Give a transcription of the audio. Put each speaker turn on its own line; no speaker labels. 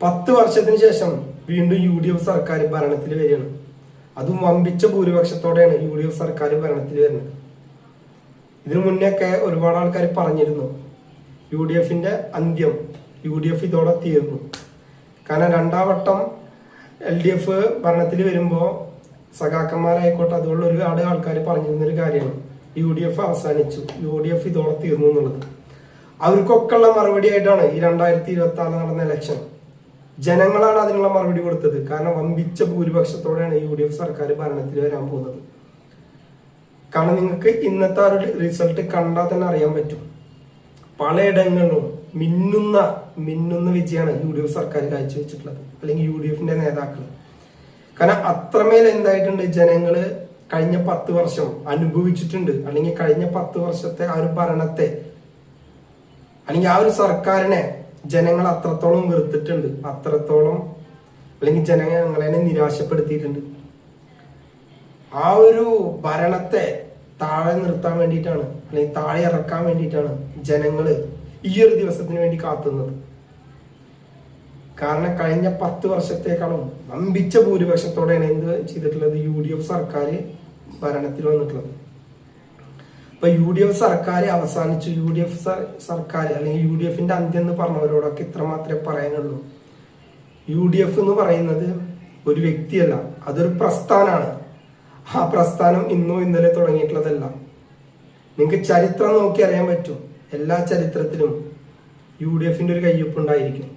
10 വർഷത്തിന് ശേഷം വീണ്ടും UDF സർക്കാർ ഭരണത്തിൽ വരികയാണ്. അതും വമ്പിച്ച ഭൂരിപക്ഷത്തോടെയാണ് UDF സർക്കാർ ഭരണത്തിൽ വരുന്നത്. ഇതിനു മുന്നേയൊക്കെ ഒരുപാട് ആൾക്കാർ പറഞ്ഞിരുന്നു UDFന്റെ അന്ത്യം, UDF ഇതോടെ തീർന്നു. കാരണം 2ാം വട്ടം LDF ഭരണത്തിൽ വരുമ്പോൾ സഖാക്കന്മാരായിക്കോട്ടെ അതുകൊണ്ട് ഒരുപാട് ആൾക്കാർ പറഞ്ഞിരുന്നൊരു കാര്യമാണ് UDF അവസാനിച്ചു, UDF ഇതോടെ തീർന്നു എന്നുള്ളത്. അവർക്കൊക്കെ ഉള്ള മറുപടി ആയിട്ടാണ് ഈ 2026 നടന്ന ഇലക്ഷൻ. ജനങ്ങളാണ് അതിനുള്ള മറുപടി കൊടുത്തത്. കാരണം വമ്പിച്ച ഭൂരിപക്ഷത്തോടെയാണ് UDF സർക്കാർ ഭരണത്തിൽ വരാൻ പോകുന്നത്. കാരണം നിങ്ങൾക്ക് ഇന്നത്തെ ആ ഒരു റിസൾട്ട് കണ്ടാൽ തന്നെ അറിയാൻ പറ്റും. പലയിടങ്ങളിലും മിന്നുന്ന വിജയമാണ് UDF സർക്കാർ കാഴ്ചവെച്ചിട്ടുള്ളത്, അല്ലെങ്കിൽ UDFന്റെ നേതാക്കൾ. കാരണം അത്രമേൽ എന്തായിട്ടുണ്ട്, ജനങ്ങള് കഴിഞ്ഞ 10 വർഷം അനുഭവിച്ചിട്ടുണ്ട്. അല്ലെങ്കിൽ കഴിഞ്ഞ 10 വർഷത്തെ ആ ഒരു ഭരണത്തെ, അല്ലെങ്കിൽ ആ ഒരു സർക്കാരിനെ ജനങ്ങൾ അത്രത്തോളം വെറുത്തിട്ടുണ്ട്, അത്രത്തോളം അല്ലെങ്കിൽ ജനങ്ങളെ നിരാശപ്പെടുത്തിയിട്ടുണ്ട്. ആ ഒരു ഭരണത്തെ താഴെ നിർത്താൻ വേണ്ടിയിട്ടാണ്, അല്ലെങ്കിൽ താഴെ ഇറക്കാൻ വേണ്ടിയിട്ടാണ് ജനങ്ങള് ഈ ഒരു ദിവസത്തിന് വേണ്ടി കാത്തുന്നത്. കാരണം കഴിഞ്ഞ 10 വർഷത്തേക്കാളും വമ്പിച്ച ഭൂരിപക്ഷത്തോടെയാണ് എന്ത് ചെയ്തിട്ടുള്ളത്, UDF സർക്കാർ ഭരണത്തിൽ വന്നിട്ടുള്ളത്. അപ്പൊ UDF സർക്കാർ അവസാനിച്ചു. UDF സർക്കാർ അല്ലെങ്കിൽ UDFന്റെ അന്ത്യം എന്ന് പറഞ്ഞവരോടൊക്കെ ഇത്ര മാത്രമേ പറയാനുള്ളൂ. UDF എന്ന് പറയുന്നത് ഒരു വ്യക്തിയല്ല, അതൊരു പ്രസ്ഥാനമാണ്. ആ പ്രസ്ഥാനം ഇന്നോ ഇന്നലെ തുടങ്ങിയിട്ടുള്ളതല്ല. നിങ്ങൾക്ക് ചരിത്രം നോക്കി അറിയാൻ പറ്റും. എല്ലാ ചരിത്രത്തിലും UDFന്റെ ഒരു കയ്യൊപ്പ് ഉണ്ടായിരിക്കും.